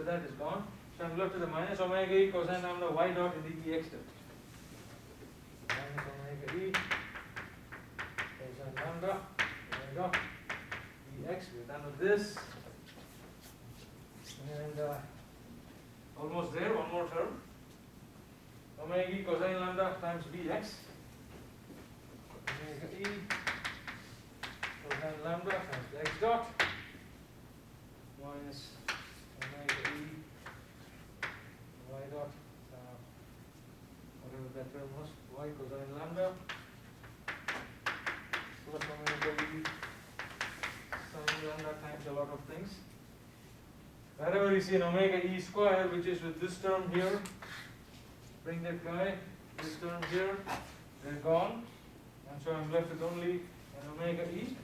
that is gone. So I'm left with the minus omega e cosine lambda y dot in the Ex term. Minus omega e cosine lambda y dot Ex. We're done with this. And almost there, one more term. Omega e cosine lambda times bx. Omega e cosine lambda times x dot minus omega e y dot, whatever that term was, y cosine lambda plus omega e sine lambda times a lot of things. Wherever you see an omega e square, which is with this term here, bring that guy, this term here, they're gone, and so I'm left with only an omega e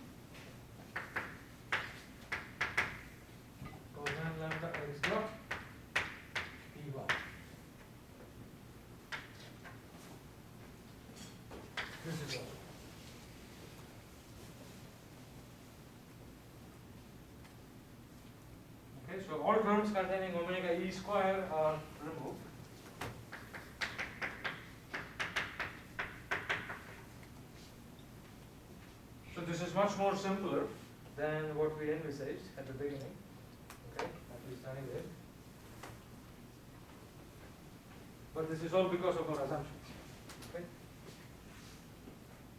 cosine lambda x dot dy. This is all. Okay, so all terms containing omega e square are removed. So this is much more simpler than what we envisaged at the beginning. Okay, at least anyway. But this is all because of our assumptions. Okay.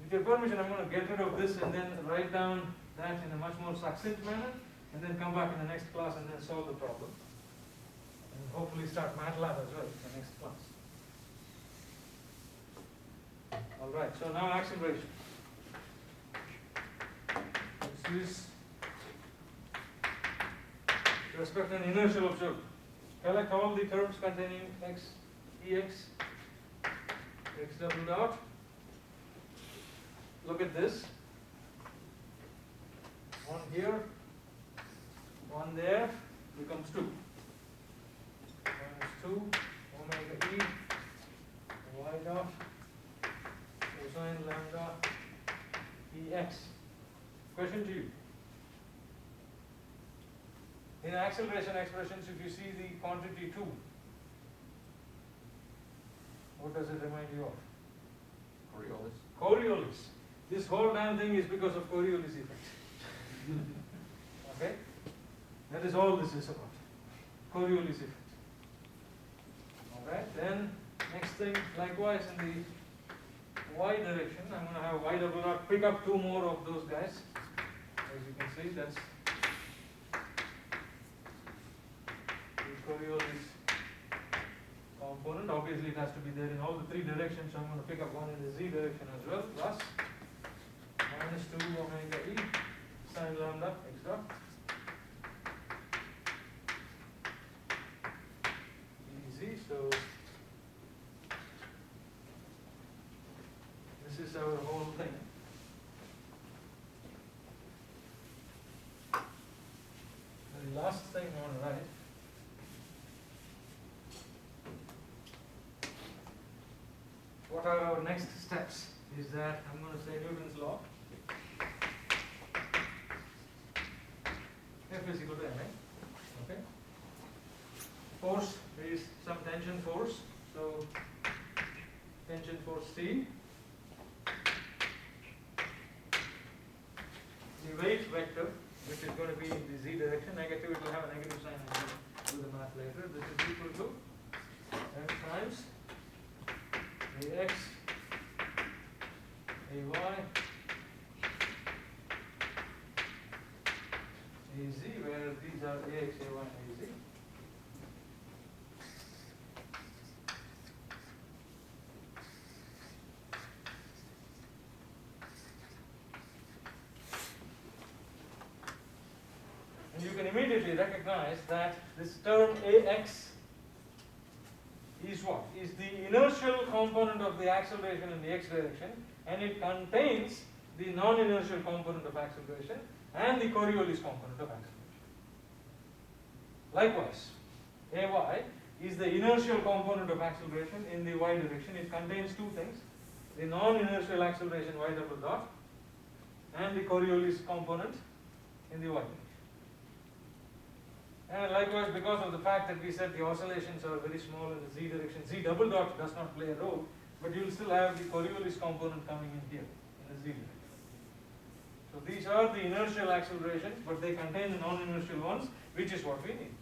With your permission, I'm going to get rid of this and then write down that in a much more succinct manner, and then come back in the next class and then solve the problem. And hopefully start MATLAB as well in the next class. Alright, so now acceleration. Let's use respect an inertial observer. Collect all the terms containing x, ex, x double dot. Look at this. One here, one there, becomes 2. Minus 2 omega e y dot cosine lambda ex. Question to you. In acceleration expressions, if you see the quantity 2, what does it remind you of? Coriolis. Coriolis. This whole damn thing is because of Coriolis effect. Okay? That is all this is about. Coriolis effect. Alright, then next thing, likewise in the y direction, I'm going to have y double dot pick up 2 more of those guys. As you can see, that's the Coriolis component. Obviously, it has to be there in all the 3 directions, so I'm going to pick up one in the z direction as well, plus minus 2 omega e sine lambda x dot. Easy, so this is our whole thing. The last thing I want to write what are our next steps is that I'm going to say Newton's law. F is equal to ma. Okay. Force is some tension force, so tension force T. The weight vector, which is going to be in the z direction, negative, it will have a negative sign, and we'll do the math later. This is equal to m times ax, ay, az, where these are ax, ay, az. And you can immediately recognize that this term ax is what? Is the inertial component of the acceleration in the x direction, and it contains the non-inertial component of acceleration and the Coriolis component of acceleration. Likewise, ay is the inertial component of acceleration in the y direction. It contains 2 things, the non-inertial acceleration y double dot and the Coriolis component in the y direction. And likewise, because of the fact that we said the oscillations are very small in the z direction, z double dot does not play a role, but you will still have the Coriolis component coming in here in the z direction. So these are the inertial accelerations, but they contain the non-inertial ones, which is what we need.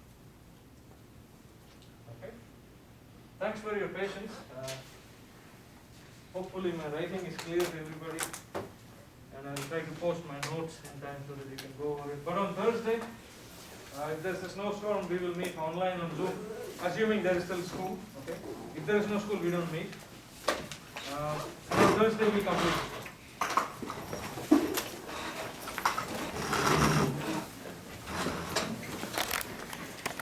Okay. Thanks for your patience. Hopefully my writing is clear to everybody, and I'll try to post my notes in time so that you can go over it. But on Thursday, if there's a snowstorm, we will meet online on Zoom, assuming there is still school. Okay. If there is no school, we don't meet. And on Thursday we complete.